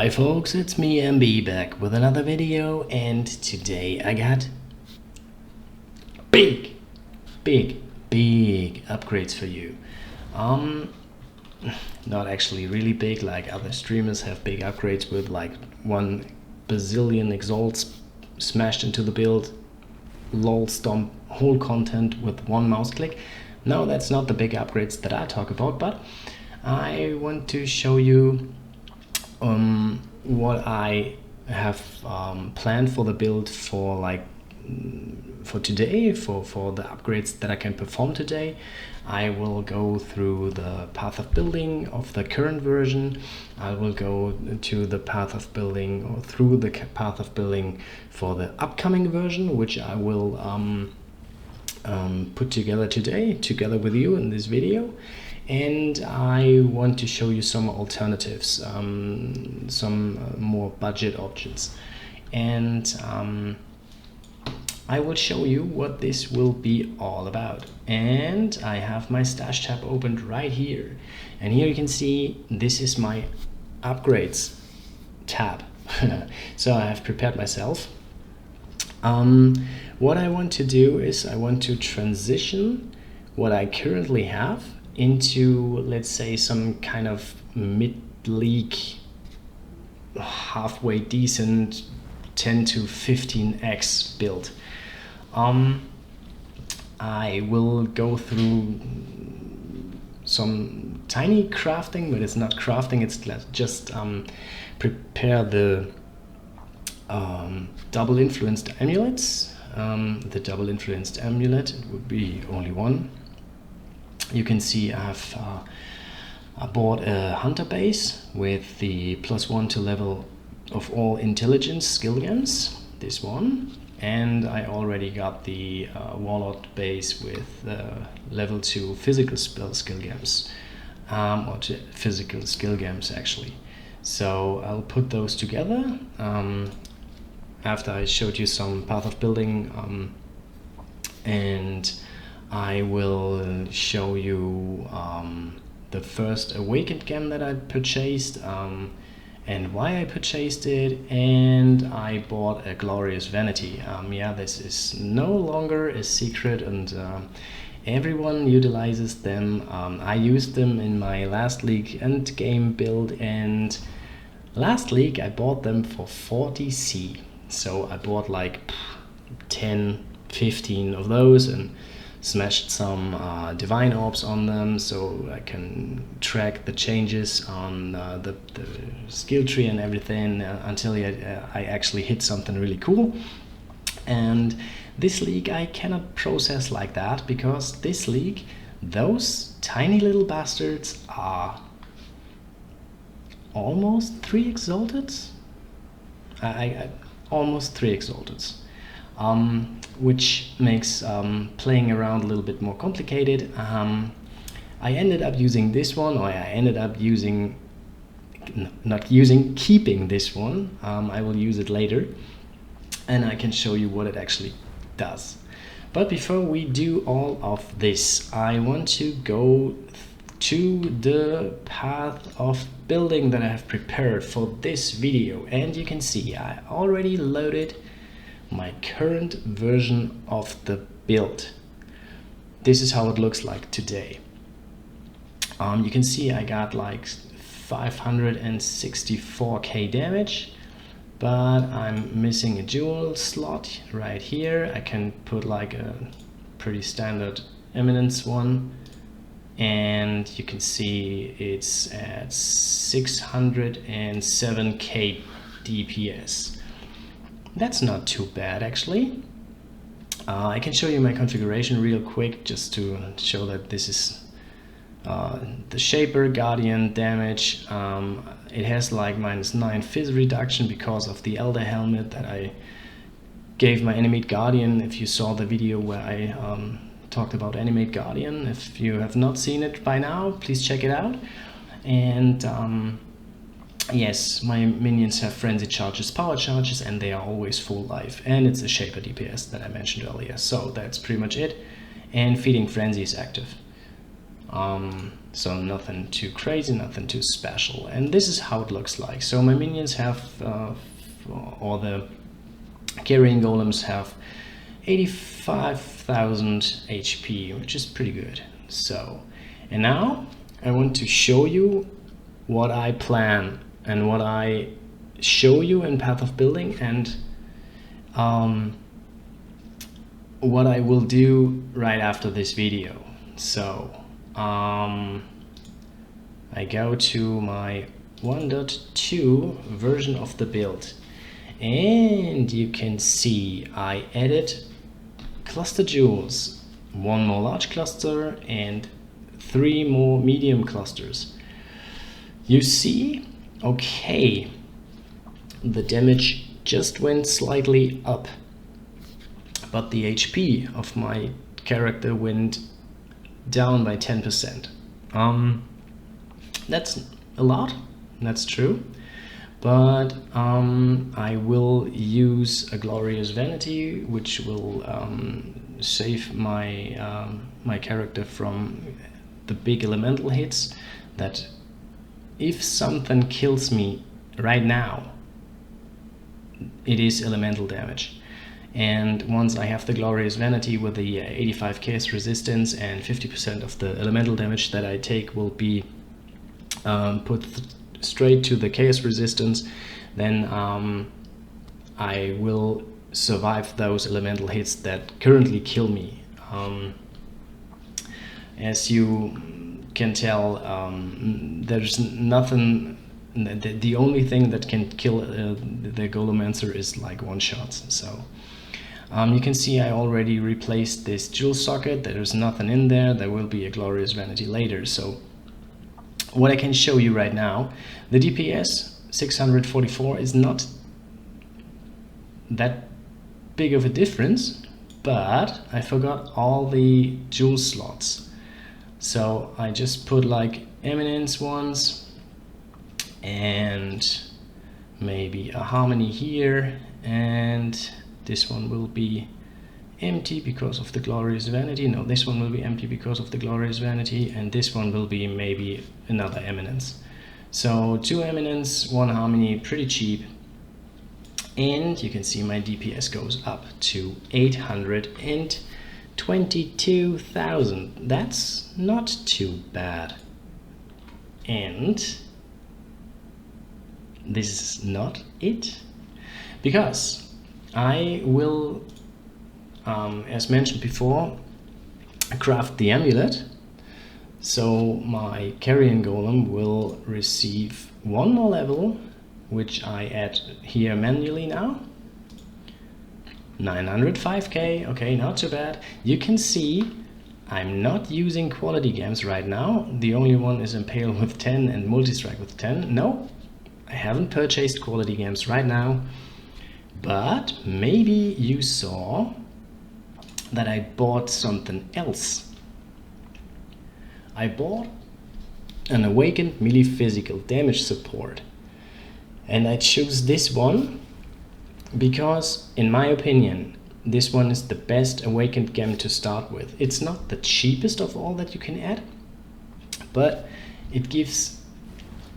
Hi folks, it's me MB back with another video, and today I got big upgrades for you. Not actually really big like other streamers have big upgrades with like 1 bazillion exalts smashed into the build, lol stomp whole content with one mouse click. No, that's not the big upgrades that I talk about, but I want to show you what I have planned for the build for today, for the upgrades that I can perform today. I will go through the path of building of the current version. I will go to the path of building or through the path of building for the upcoming version, which I will put together today together with you in this video. And I want to show you some alternatives, some more budget options, and I will show you what this will be all about. And I have my stash tab opened right here, and here you can see this is my upgrades tab. So I have prepared myself. What I want to do is I want to transition what I currently have into, let's say, some kind of mid-league, halfway decent 10 to 15x build. I will go through some tiny crafting, but it's not crafting, it's just prepare the double influenced amulets. The double influenced amulet, it would be only one. You can see I bought a hunter base with the +1 to level of all intelligence skill gems, this one, and I already got the warlord base with level 2 physical spell skill gems, or physical skill gems actually. So I'll put those together after I showed you some path of building, and I will show you the first awakened gem that I purchased, and why I purchased it, and I bought a Glorious Vanity. Yeah, this is no longer a secret, and everyone utilizes them. I used them in my last league end game build, and last league I bought them for 40C. So I bought like 10, 15 of those and smashed some divine orbs on them, so I can track the changes on the skill tree and everything until I actually hit something really cool. And this league I cannot process like that, because this league, those tiny little bastards are almost 3 exalted. Almost 3 exalted. Which makes playing around a little bit more complicated. I ended up using this one, or I ended up keeping this one. I will use it later, and I can show you what it actually does. But before we do all of this, I want to go to the path of building that I have prepared for this video, and you can see I already loaded my current version of the build. This is how it looks like today. You can see I got like 564k damage, but I'm missing a jewel slot right here. I can put like a pretty standard eminence one, and you can see it's at 607k DPS. That's not too bad actually. I can show you my configuration real quick just to show that this is the Shaper Guardian damage. It has like -9 Phys reduction because of the Elder Helmet that I gave my Animate Guardian. If you saw the video where I talked about Animate Guardian, if you have not seen it by now, please check it out. And yes, my minions have frenzy charges, power charges, and they are always full life, and it's a Shaper DPS that I mentioned earlier. So that's pretty much it, and feeding frenzy is active. So nothing too crazy, nothing too special. And this is how it looks like. So my minions have, or the Carrion golems have 85,000 HP, which is pretty good. So, and now I want to show you what I plan and what I show you in Path of Building, and what I will do right after this video. So I go to my 1.2 version of the build, and you can see I added cluster jewels, 1 more large cluster and 3 more medium clusters. You see, okay, the damage just went slightly up, but the HP of my character went down by 10%. That's a lot, that's true, but I will use a Glorious Vanity, which will save my my character from the big elemental hits. That if something kills me right now, it is elemental damage. And once I have the Glorious Vanity with the 85 chaos resistance, and 50% of the elemental damage that I take will be put straight to the chaos resistance, then I will survive those elemental hits that currently kill me. As you can tell, there's nothing. The only thing that can kill the Golemancer is like one-shots. So you can see I already replaced this jewel socket. There's nothing in there. There will be a Glorious Vanity later. So what I can show you right now, the DPS 644 is not that big of a difference, but I forgot all the jewel slots. So I just put like eminence ones and maybe a harmony here, and this one will be empty because of the Glorious Vanity. No, this one will be empty because of the Glorious Vanity, and this one will be maybe another eminence. So 2 eminence, 1 harmony, pretty cheap. And you can see my DPS goes up to 822,000. That's not too bad. And this is not it, because I will, as mentioned before, craft the amulet. So my Carrion Golem will receive 1 more level, which I add here manually now. 905k, okay, not too bad. You can see I'm not using quality gems right now. The only one is Impale with 10 and Multistrike with 10. No, I haven't purchased quality gems right now. But maybe you saw that I bought something else. I bought an awakened melee physical damage support, and I choose this one because, in my opinion, this one is the best awakened gem to start with. It's not the cheapest of all that you can add, but it gives,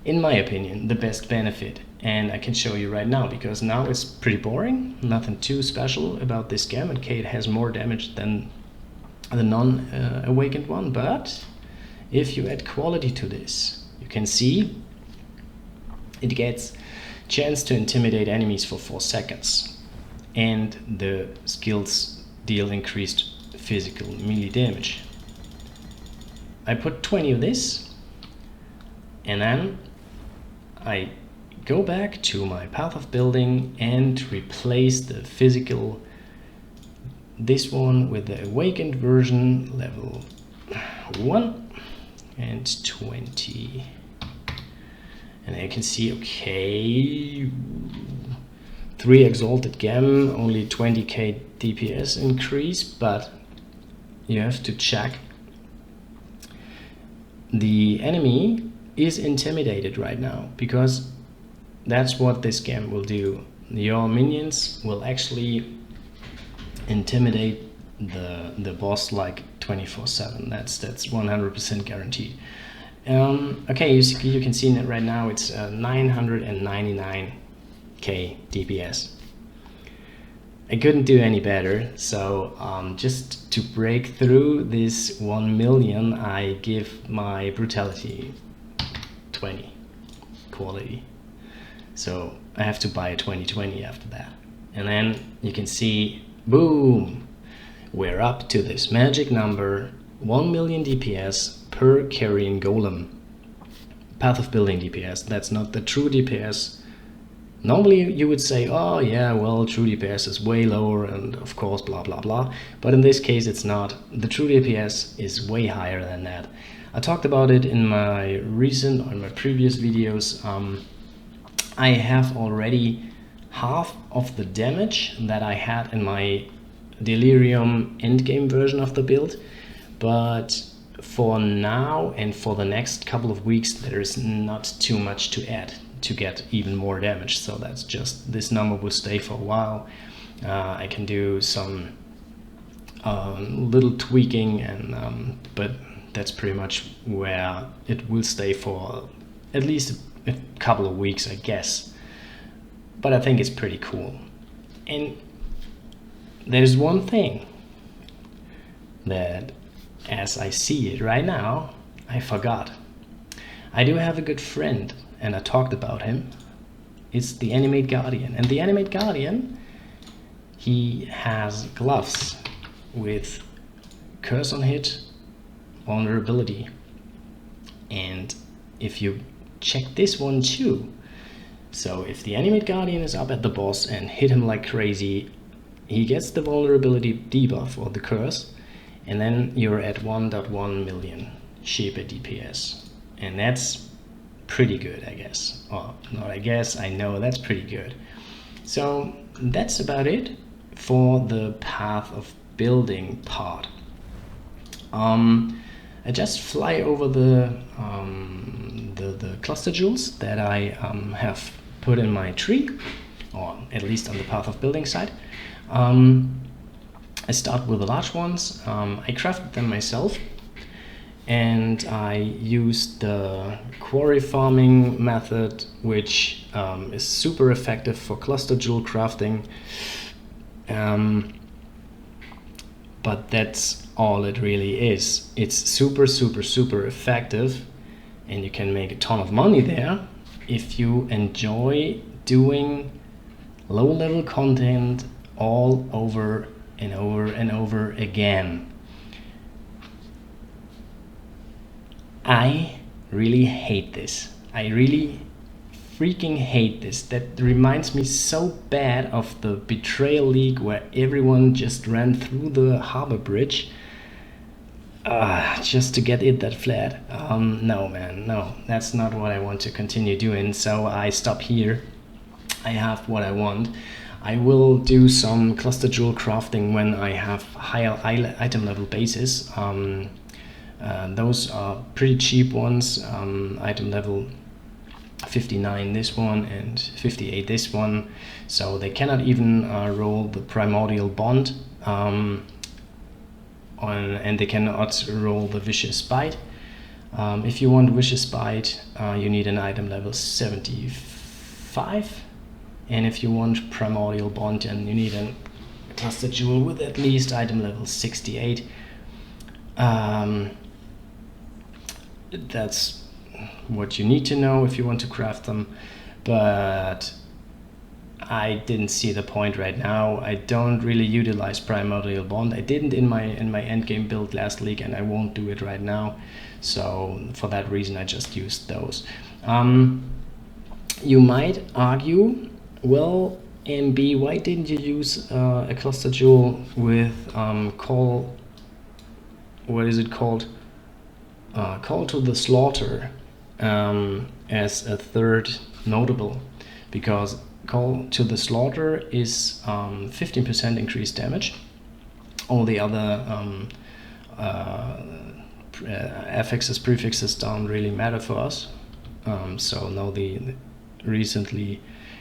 in my opinion, the best benefit. And I can show you right now, because now it's pretty boring, nothing too special about this gem. Okay, it has more damage than the non-awakened one, but if you add quality to this, you can see it gets chance to intimidate enemies for 4 seconds, and the skills deal increased physical melee damage. I put 20 of this, and then I go back to my Path of Building and replace the physical, this one with the awakened version, level 1 and 20. And you can see, okay, 3 exalted gem, only 20k DPS increase, but you have to check. The enemy is intimidated right now, because that's what this gem will do. Your minions will actually intimidate the boss like 24/7. That's 100% guaranteed. Okay, you can see that right now it's 999k DPS. I couldn't do any better, so just to break through this 1 million, I give my brutality 20 quality. So I have to buy a 20/20 after that. And then you can see, boom, we're up to this magic number, 1 million DPS per Carrion Golem. Path of Building DPS, that's not the true DPS. Normally you would say, oh yeah, well, true DPS is way lower and of course blah blah blah, but in this case it's not. The true DPS is way higher than that. I talked about it in my previous videos. I have already half of the damage that I had in my Delirium endgame version of the build, but for now and for the next couple of weeks there is not too much to add to get even more damage, so that's just, this number will stay for a while. I can do some little tweaking, and but that's pretty much where it will stay for at least a couple of weeks, I guess. But I think it's pretty cool. And there's one thing that, as I see it right now, I forgot. I do have a good friend, and I talked about him. It's the Animate Guardian. And the Animate Guardian, he has gloves with curse on hit, vulnerability. And if you check this one too, so if the Animate Guardian is up at the boss and hit him like crazy, he gets the vulnerability debuff or the curse, and then you're at 1.1 million Shepe DPS. And that's pretty good, I guess. Or not I guess, I know that's pretty good. So that's about it for the Path of Building part. I just fly over the cluster jewels that I have put in my tree, or at least on the Path of Building side. I start with the large ones. I crafted them myself, and I used the quarry farming method, which is super effective for cluster jewel crafting. But that's all it really is. It's super effective, and you can make a ton of money there if you enjoy doing low-level content all over and over and over again. I really hate this. I really freaking hate this. That reminds me so bad of the Betrayal League, where everyone just ran through the harbor bridge just to get it that flat. No man, no, that's not what I want to continue doing, so I stop here. I have what I want. I will do some cluster jewel crafting when I have higher item level bases. Those are pretty cheap ones, item level 59 this one and 58 this one, so they cannot even roll the primordial bond, and they cannot roll the vicious bite. If you want vicious bite, you need an item level 75, and if you want primordial bond, then you need a cluster jewel with at least item level 68. That's what you need to know if you want to craft them, but I didn't see the point right now. I don't really utilize primordial bond. I didn't in my endgame build last league, and I won't do it right now, so for that reason I just used those. You might argue, well, MB, why didn't you use a cluster jewel with what is it called? Call to the Slaughter as a third notable, because Call to the Slaughter is 15% increased damage. All the other affixes, prefixes don't really matter for us. So now the recently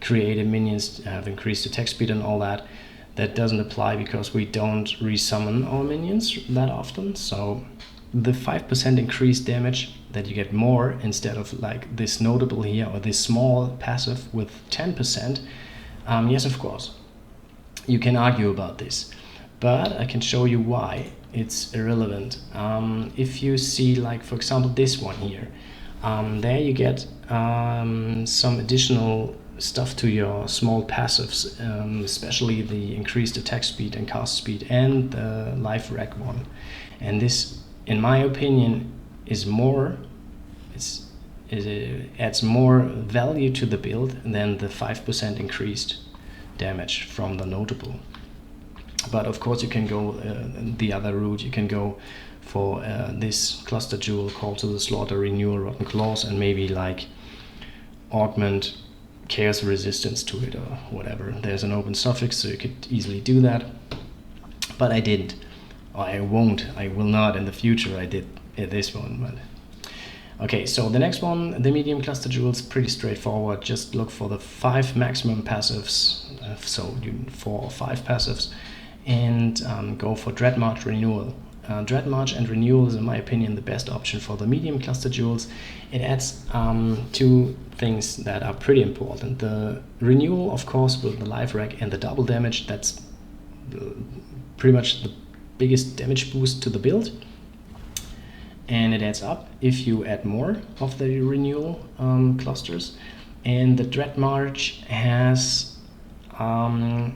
created minions have increased attack speed and all that. that doesn't apply because we don't resummon our minions that often. So the 5% increased damage that you get more instead of like this notable here or this small passive with 10%, yes, of course, you can argue about this, but I can show you why it's irrelevant. If you see, like, for example, this one here, there you get some additional stuff to your small passives, especially the increased attack speed and cast speed and the life rec one. And this, in my opinion, is more, it adds more value to the build than the 5% increased damage from the notable. But of course you can go the other route. You can go for this cluster jewel, Call to the Slaughter, Renewal, Rotten Claws, and maybe like augment chaos resistance to it or whatever. There's an open suffix, so you could easily do that, but I didn't, or I won't. I will not in the future. I did this one, but okay. So the next one, the medium cluster jewels, pretty straightforward. Just look for the 5 maximum passives, so 4 or 5 passives, and go for Dread March, Renewal. Dread March and Renewal is, in my opinion, the best option for the medium cluster jewels. It adds 2 things that are pretty important. The Renewal, of course, with the life rec and the double damage, that's pretty much the biggest damage boost to the build. And it adds up if you add more of the Renewal clusters. And the Dread March has kind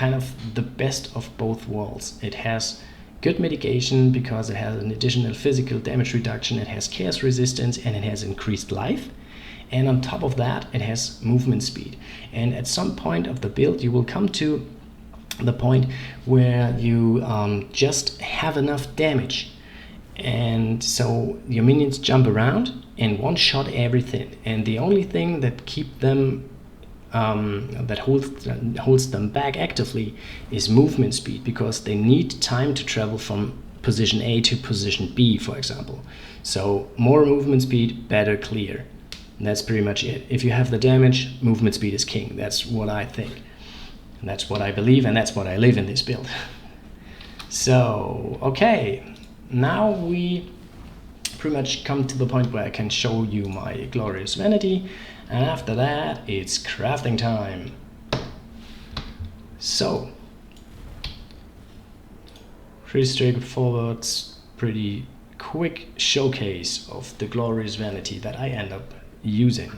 of the best of both worlds. It has good mitigation because it has an additional physical damage reduction, it has chaos resistance, and it has increased life. And on top of that, it has movement speed. And at some point of the build, you will come to the point where you just have enough damage. And so your minions jump around and one-shot everything. And the only thing that keep them that holds them back actively is movement speed, because they need time to travel from position A to position B, for example. So more movement speed, better clear. And that's pretty much it. If you have the damage, movement speed is king. That's what I think. And that's what I believe, and that's what I live in this build. So, okay. Now we pretty much come to the point where I can show you my Glorious Vanity. And after that, it's crafting time. So, pretty straightforward, pretty quick showcase of the Glorious Vanity that I end up using.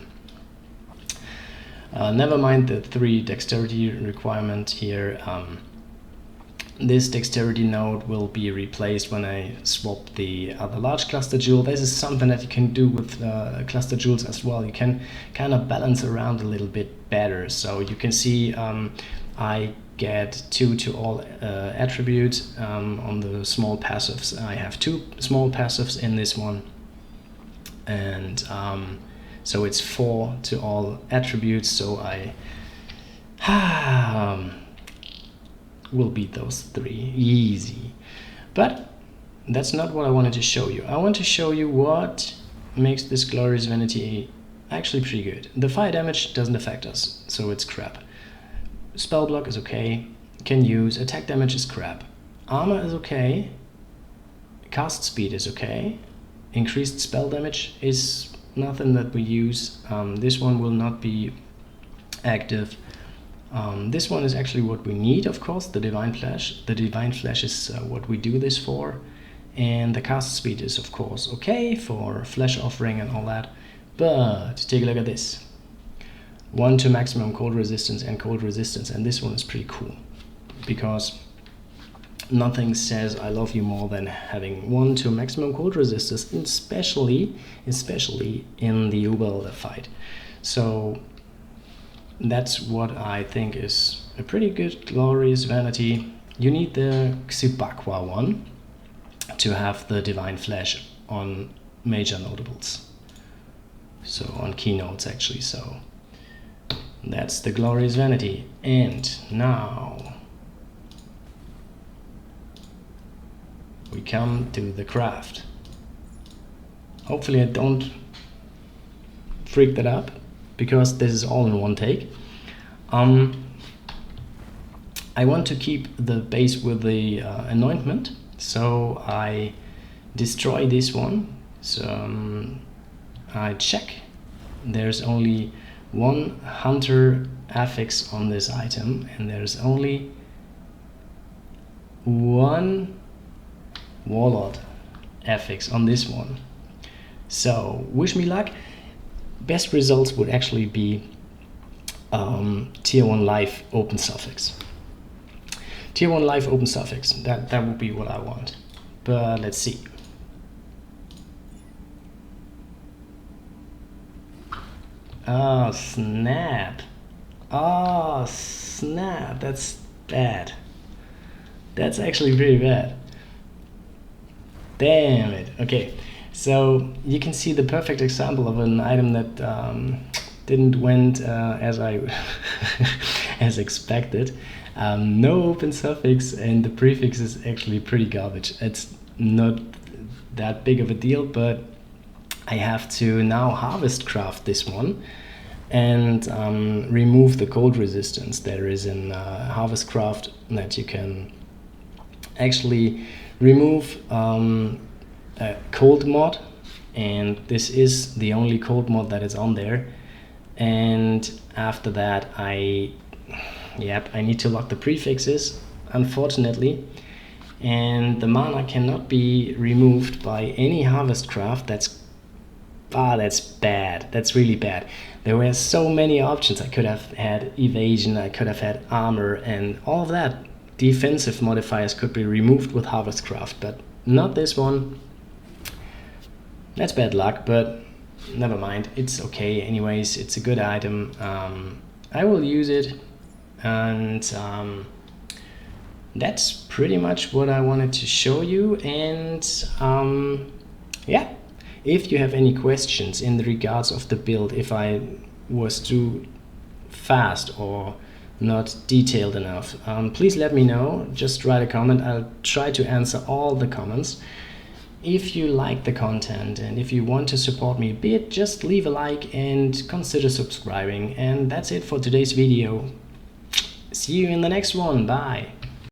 Never mind the 3 dexterity requirement here. This dexterity node will be replaced when I swap the other large cluster jewel. This is something that you can do with cluster jewels as well. You can kind of balance around a little bit better. So you can see I get 2 to all attributes on the small passives. I have 2 small passives in this one, and so it's 4 to all attributes. So I will beat those 3 easy. But that's not what I wanted to show you. I want to show you what makes this Glorious Vanity actually pretty good. The fire damage doesn't affect us, so it's crap. Spell block is okay, can use. Attack damage is crap. Armor is okay. Cast speed is okay. Increased spell damage is nothing that we use. This one will not be active. This one is actually what we need, of course, the Divine Flash. The Divine Flash is what we do this for. And the cast speed is, of course, okay for Flash Offering and all that. But take a look at this. 1 to maximum cold resistance and cold resistance. And this one is pretty cool, because nothing says I love you more than having 1 to maximum cold resistance, especially in the Uber fight. So that's what I think is a pretty good Glorious Vanity. You need the Xibaqua one to have the Divine Flash on major notables. So on keynotes actually. So that's the Glorious Vanity. And now we come to the craft. Hopefully I don't freak that up, because this is all in one take. I want to keep the base with the anointment, so I destroy this one. So I check. There's only one hunter affix on this item, and there's only one warlord affix on this one. So wish me luck. Best results would actually be tier 1 life open suffix. Tier 1 life open suffix, that would be what I want. But let's see. Oh snap. Oh snap, that's bad. That's actually pretty bad. Damn it. Okay, so you can see the perfect example of an item that didn't went as I as expected. No open suffix, and the prefix is actually pretty garbage. It's not that big of a deal, but I have to now harvest craft this one and remove the cold resistance. There is in harvest craft that you can actually remove a cold mod, and this is the only cold mod that is on there. And after that I need to lock the prefixes, unfortunately, and the mana cannot be removed by any harvest craft. That's bad. That's really bad. There were so many options. I could have had evasion, I could have had armor, and all of that. Defensive modifiers could be removed with harvest craft, but not this one. That's bad luck, but never mind. It's okay anyways. It's a good item. I will use it, and that's pretty much what I wanted to show you. And yeah, if you have any questions in the regards of the build, if I was too fast or not detailed enough, please let me know. Just write a comment. I'll try to answer all the comments. If you like the content and if you want to support me a bit, just leave a like and consider subscribing. And that's it for today's video. See you in the next one. Bye.